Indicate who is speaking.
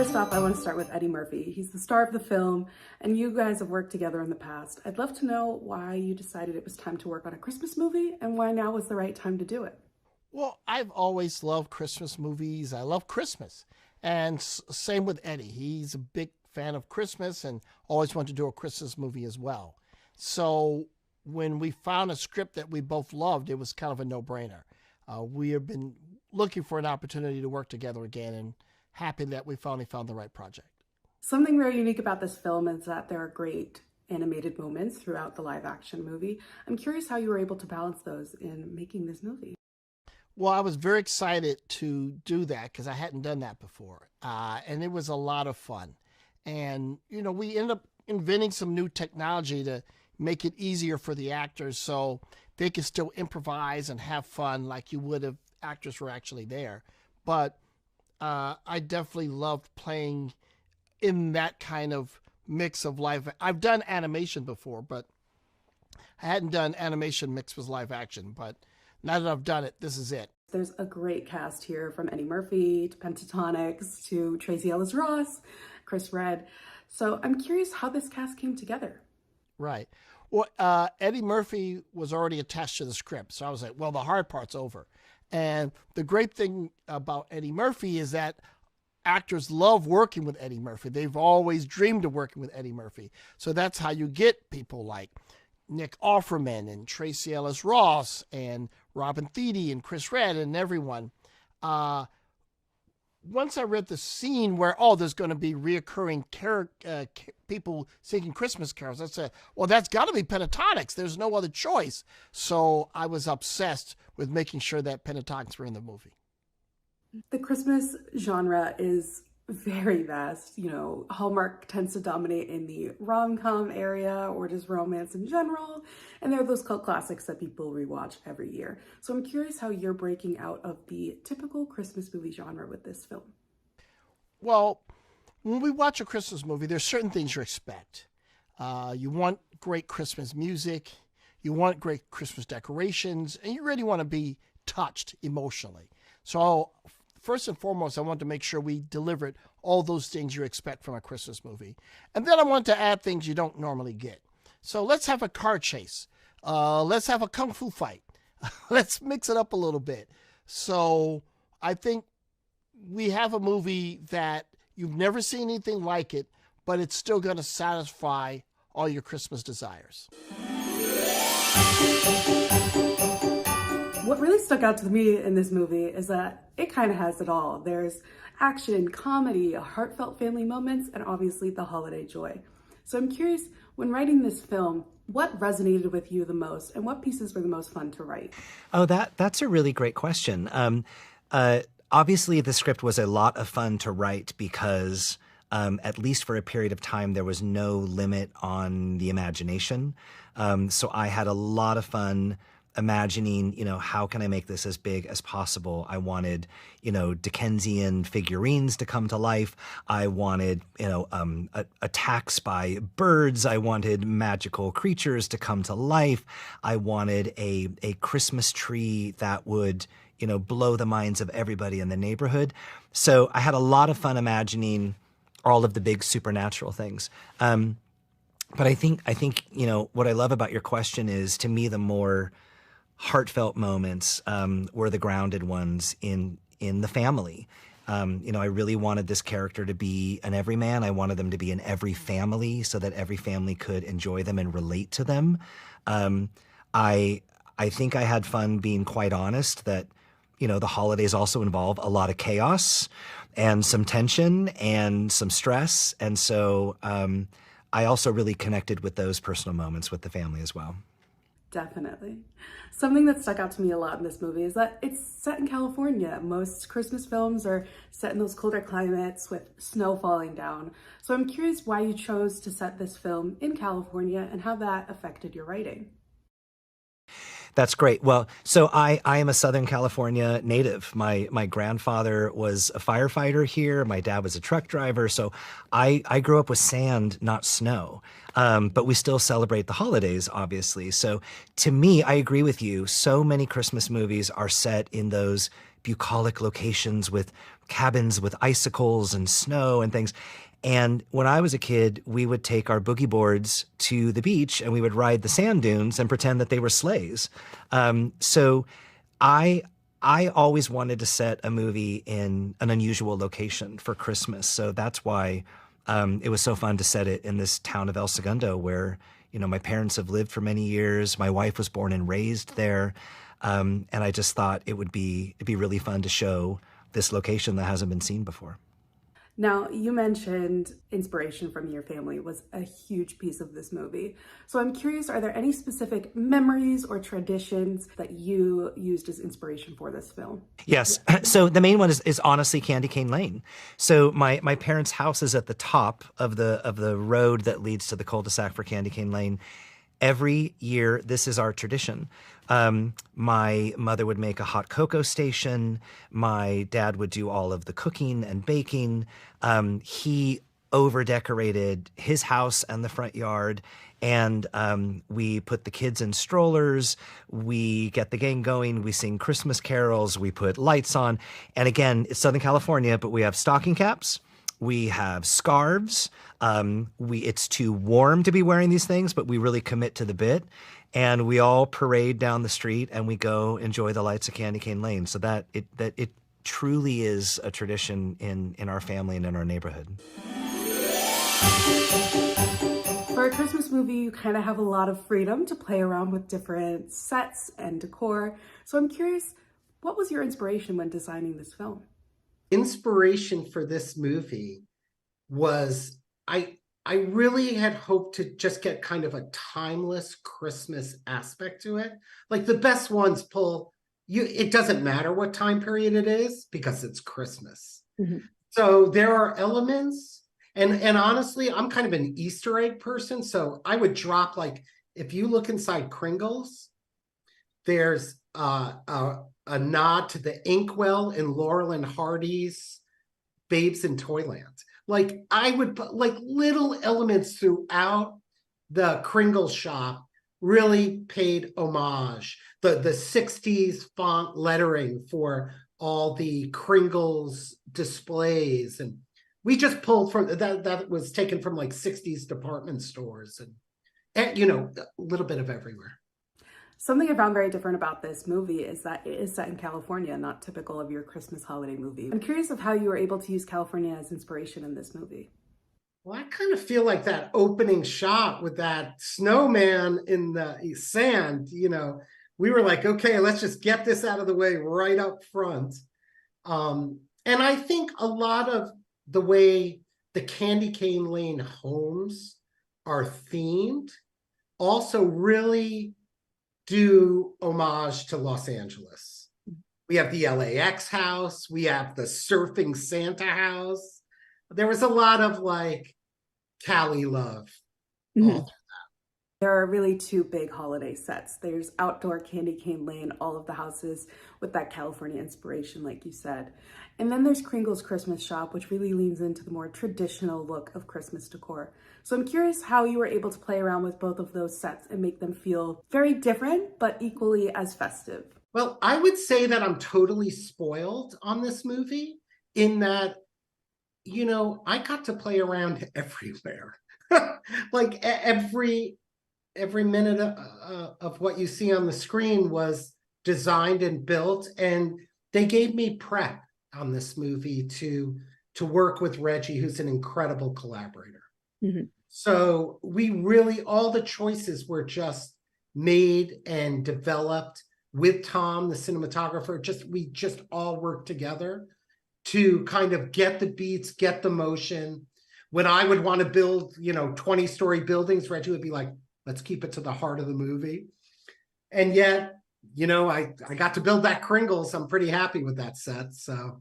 Speaker 1: First off, I want to start with Eddie Murphy. He's the star of the film, and you guys have worked together in the past. I'd love to know why you decided it was time to work on a Christmas movie and why now was the right time to do it.
Speaker 2: Well, I've always loved Christmas movies. I love Christmas. And same with Eddie. He's a big fan of Christmas and always wanted to do a Christmas movie as well. So when we found a script that we both loved, it was kind of a no-brainer. We have been looking for an opportunity to work together again and happy that we finally found the right project.
Speaker 1: Something very unique about this film is that there are great animated moments throughout the live action movie. I'm curious how you were able to balance those in making this movie.
Speaker 2: Well, I was very excited to do that because I hadn't done that before. And it was a lot of fun. And, we ended up inventing some new technology to make it easier for the actors so they could still improvise and have fun like you would if actors were actually there. But I definitely loved playing in that kind of mix of live. I've done animation before, but I hadn't done animation mixed with live action. But now that I've done it, this is it.
Speaker 1: There's a great cast here, from Eddie Murphy to Pentatonics to Tracy Ellis Ross, Chris Redd. So I'm curious how this cast came together.
Speaker 2: Right. Well, Eddie Murphy was already attached to the script. So I was like, well, the hard part's over. And the great thing about Eddie Murphy is that actors love working with Eddie Murphy. They've always dreamed of working with Eddie Murphy. So that's how you get people like Nick Offerman and Tracy Ellis Ross and Robin Thede and Chris Redd and everyone. Once I read the scene where, there's going to be reoccurring people singing Christmas carols, I said, well, that's got to be Pentatonics. There's no other choice. So I was obsessed with making sure that Pentatonics were in the movie.
Speaker 1: The Christmas genre is very vast. Hallmark tends to dominate in the rom-com area or just romance in general. And there are those cult classics that people rewatch every year. So I'm curious how you're breaking out of the typical Christmas movie genre with this film.
Speaker 2: Well, when we watch a Christmas movie, there's certain things you expect. You want great Christmas music. You want great Christmas decorations. And you really want to be touched emotionally. So first and foremost, I wanted to make sure we delivered all those things you expect from a Christmas movie. And then I wanted to add things you don't normally get. So let's have a car chase. Let's have a kung fu fight. Let's mix it up a little bit. So I think we have a movie that you've never seen anything like it, but it's still going to satisfy all your Christmas desires.
Speaker 1: What really stuck out to me in this movie is that it kind of has it all. There's action, comedy, heartfelt family moments, and obviously the holiday joy. So I'm curious, when writing this film, what resonated with you the most and what pieces were the most fun to write?
Speaker 3: Oh, that's a really great question. Obviously, the script was a lot of fun to write because at least for a period of time, there was no limit on the imagination. So I had a lot of fun imagining, how can I make this as big as possible? I wanted, Dickensian figurines to come to life. I wanted, attacks by birds. I wanted magical creatures to come to life. I wanted a Christmas tree that would, blow the minds of everybody in the neighborhood. So I had a lot of fun imagining all of the big supernatural things. But I think, what I love about your question is, to me, the more heartfelt moments were the grounded ones in the family. I really wanted this character to be an everyman. I wanted them to be in every family so that every family could enjoy them and relate to them. I think I had fun being quite honest that, the holidays also involve a lot of chaos and some tension and some stress. And so I also really connected with those personal moments with the family as well.
Speaker 1: Definitely. Something that stuck out to me a lot in this movie is that it's set in California. Most Christmas films are set in those colder climates with snow falling down. So I'm curious why you chose to set this film in California and how that affected your writing.
Speaker 3: That's great. Well, so I am a Southern California native. My grandfather was a firefighter here. My dad was a truck driver. So I grew up with sand, not snow. But we still celebrate the holidays, obviously. So to me, I agree with you. So many Christmas movies are set in those bucolic locations with cabins with icicles and snow and things. And when I was a kid, we would take our boogie boards to the beach and we would ride the sand dunes and pretend that they were sleighs. So I always wanted to set a movie in an unusual location for Christmas. So that's why it was so fun to set it in this town of El Segundo where, my parents have lived for many years. My wife was born and raised there. And I just thought it'd be really fun to show this location that hasn't been seen before.
Speaker 1: Now, you mentioned inspiration from your family was a huge piece of this movie. So I'm curious, are there any specific memories or traditions that you used as inspiration for this film?
Speaker 3: Yes. So the main one is honestly Candy Cane Lane. So my parents' house is at the top of the road that leads to the cul-de-sac for Candy Cane Lane. Every year, this is our tradition. My mother would make a hot cocoa station. My dad would do all of the cooking and baking. He over-decorated his house and the front yard. And we put the kids in strollers. We get the gang going. We sing Christmas carols. We put lights on. And again, it's Southern California, but we have stocking caps. We have scarves. It's too warm to be wearing these things, but we really commit to the bit. And we all parade down the street and we go enjoy the lights of Candy Cane Lane. So that it truly is a tradition in our family and in our neighborhood.
Speaker 1: For a Christmas movie, you kind of have a lot of freedom to play around with different sets and decor. So I'm curious, what was your inspiration when designing this film?
Speaker 4: Inspiration for this movie was I really had hoped to just get kind of a timeless Christmas aspect to it. Like the best ones pull you, it doesn't matter what time period it is because it's Christmas. Mm-hmm. So there are elements, and honestly, I'm kind of an Easter egg person. So I would drop, like, if you look inside Kringle's, there's a nod to the inkwell in Laurel and Hardy's Babes in Toyland. Like, I would put like little elements throughout the Kringle shop really paid homage. The 60s font lettering for all the Kringles displays. And we just pulled from that was taken from like 60s department stores and a little bit of everywhere.
Speaker 1: Something I found very different about this movie is that it is set in California, not typical of your Christmas holiday movie. I'm curious of how you were able to use California as inspiration in this movie.
Speaker 4: Well, I kind of feel like that opening shot with that snowman in the sand, we were like, okay, let's just get this out of the way right up front. And I think a lot of the way the Candy Cane Lane homes are themed also really do homage to Los Angeles. We have the LAX house. We have the surfing Santa house. There was a lot of like Cali love.
Speaker 1: Mm-hmm. There are really two big holiday sets. There's outdoor Candy Cane Lane, all of the houses with that California inspiration, like you said. And then there's Kringle's Christmas Shop, which really leans into the more traditional look of Christmas decor. So I'm curious how you were able to play around with both of those sets and make them feel very different, but equally as festive.
Speaker 4: Well, I would say that I'm totally spoiled on this movie in that, I got to play around everywhere. Like every minute of what you see on the screen was designed and built, and they gave me prep on this movie to work with Reggie, who's an incredible collaborator. Mm-hmm. So we really, all the choices were just made and developed with Tom, the cinematographer. We just all worked together to kind of get the beats, get the motion. When I would want to build, 20-story buildings, Reggie would be like, let's keep it to the heart of the movie. And yet, I got to build that Kringles. I'm pretty happy with that set, so.